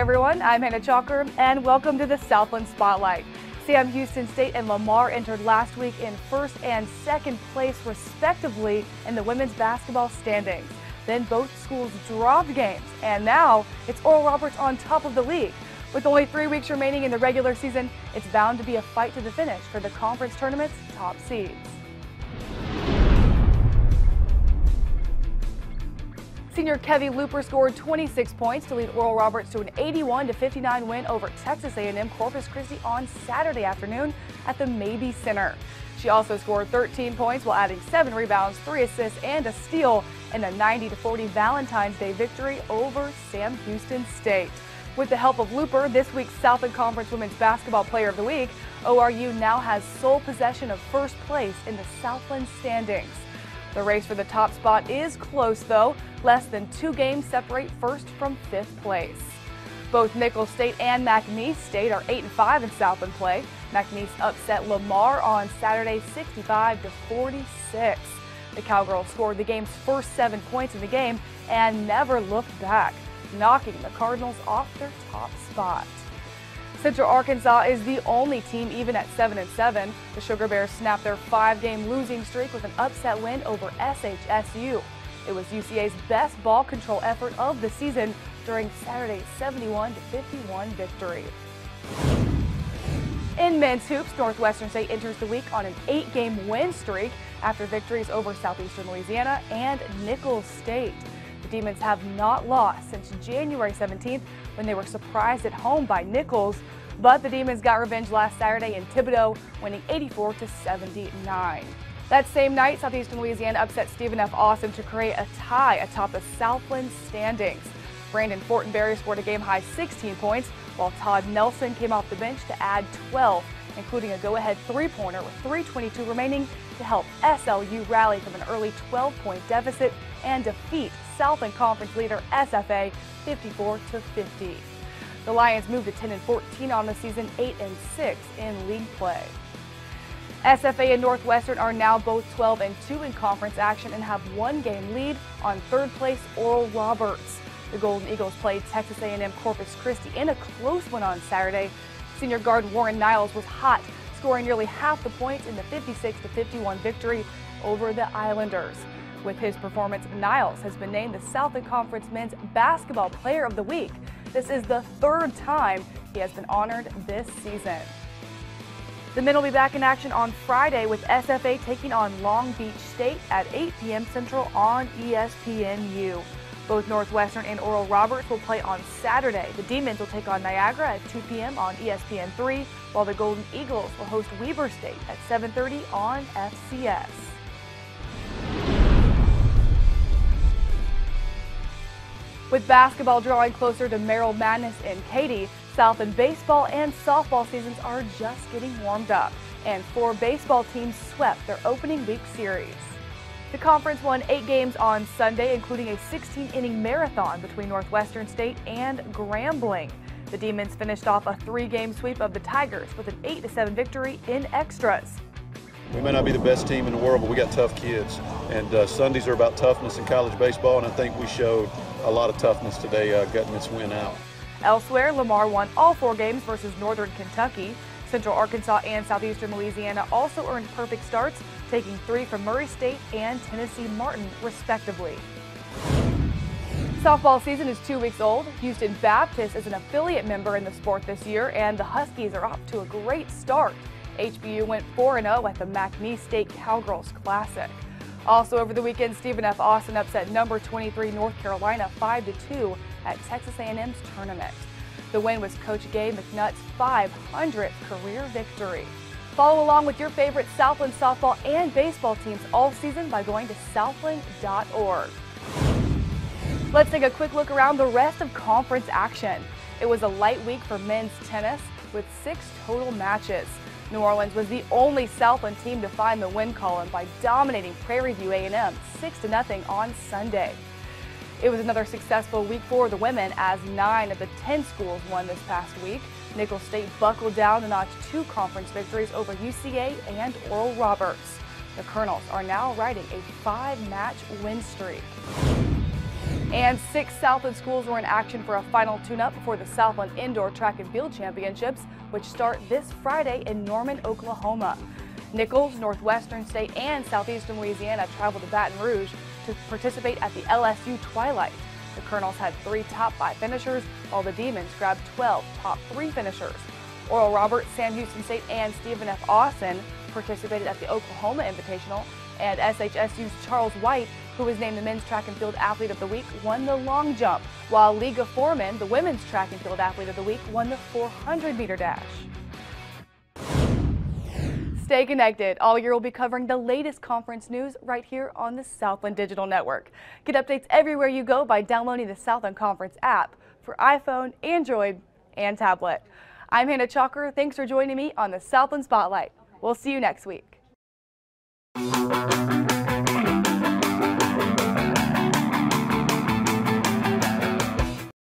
everyone, I'm Hannah Chalker, and welcome to the Southland Spotlight. Sam Houston State and Lamar entered last week in first and second place, respectively, in the women's basketball standings. Then both schools dropped games, and now it's Oral Roberts on top of the league. With only 3 weeks remaining in the regular season, it's bound to be a fight to the finish for the conference tournament's top seeds. Senior Kevy Looper scored 26 points to lead Oral Roberts to an 81-59 win over Texas A&M Corpus Christi on Saturday afternoon at the Mabee Center. She also scored 13 points while adding 7 rebounds, 3 assists, and a steal in a 90-40 Valentine's Day victory over Sam Houston State. With the help of Looper, this week's Southland Conference Women's Basketball Player of the Week, ORU now has sole possession of first place in the Southland standings. The race for the top spot is close, though. Less than 2 games separate first from 5th place. Both Nicholls State and McNeese State are 8-5 in Southland play. McNeese upset Lamar on Saturday 65-46. The Cowgirls scored the game's first 7 points in the game and never looked back, knocking the Cardinals off their top spot. Central Arkansas is the only team even at 7-7. The Sugar Bears snapped their 5-game losing streak with an upset win over SHSU. It was UCA's best ball control effort of the season during Saturday's 71-51 victory. In men's hoops, Northwestern State enters the week on an 8-game win streak after victories over Southeastern Louisiana and Nicholls State. The Demons have not lost since January 17th when they were surprised at home by Nicholls, but the Demons got revenge last Saturday in Thibodaux, winning 84-79. That same night, Southeastern Louisiana upset Stephen F. Austin to create a tie atop the Southland standings. Brandon Fortenberry scored a game-high 16 points, while Todd Nelson came off the bench to add 12, including a go-ahead three-pointer with 3:22 remaining to help SLU rally from an early 12-point deficit and defeat Southland Conference leader SFA 54-50. The Lions moved to 10-14 on the season, 8-6 in league play. SFA and Northwestern are now both 12-2 in conference action and have 1-game lead on 3rd place Oral Roberts. The Golden Eagles played Texas A&M Corpus Christi in a close one on Saturday. Senior guard Warren Niles was hot, scoring nearly half the points in the 56-51 victory over the Islanders. With his performance, Niles has been named the Southland Conference Men's Basketball Player of the Week. This is the 3rd time he has been honored this season. The men will be back in action on Friday with SFA taking on Long Beach State at 8 p.m. Central on ESPNU. Both Northwestern and Oral Roberts will play on Saturday. The Demons will take on Niagara at 2 p.m. on ESPN3, while the Golden Eagles will host Weber State at 7:30 on FCS. With basketball drawing closer to Merrill Madness in Katy, Southland baseball and softball seasons are just getting warmed up, and 4 baseball teams swept their opening week series. The conference won 8 games on Sunday, including a 16-inning marathon between Northwestern State and Grambling. The Demons finished off a 3-game sweep of the Tigers with an 8-7 victory in extras. We may not be the best team in the world, but we got tough kids. And Sundays are about toughness in college baseball, and I think we showed a lot of toughness today getting this win out. Elsewhere, Lamar won all 4 games versus Northern Kentucky. Central Arkansas and Southeastern Louisiana also earned perfect starts, taking 3 from Murray State and Tennessee Martin, respectively. Softball season is 2 weeks old. Houston Baptist is an affiliate member in the sport this year, and the Huskies are off to a great start. HBU went 4-0 at the McNeese State Cowgirls Classic. Also over the weekend, Stephen F. Austin upset number 23 North Carolina 5-2 at Texas A&M's tournament. The win was Coach Gabe McNutt's 500th career victory. Follow along with your favorite Southland softball and baseball teams all season by going to southland.org. Let's take a quick look around the rest of conference action. It was a light week for men's tennis with 6 total matches. New Orleans was the only Southland team to find the win column by dominating Prairie View A&M 6-0 on Sunday. It was another successful week for the women as 9 of the 10 schools won this past week. Nicholls State buckled down to notch 2 conference victories over UCA and Oral Roberts. The Colonels are now riding a 5-match win streak. And 6 Southland schools were in action for a final tune-up before the Southland Indoor Track and Field Championships, which start this Friday in Norman, Oklahoma. Nichols, Northwestern State, and Southeastern Louisiana traveled to Baton Rouge to participate at the LSU Twilight. The Colonels had 3 top 5 finishers, while the Demons grabbed 12 top 3 finishers. Oral Roberts, Sam Houston State, and Stephen F. Austin participated at the Oklahoma Invitational, and SHSU's Charles White, who was named the Men's Track and Field Athlete of the Week, won the long jump, while League of Foremen, the Women's Track and Field Athlete of the Week, won the 400-meter dash. Stay connected. All year we'll be covering the latest conference news right here on the Southland Digital Network. Get updates everywhere you go by downloading the Southland Conference app for iPhone, Android, and tablet. I'm Hannah Chalker. Thanks for joining me on the Southland Spotlight. We'll see you next week.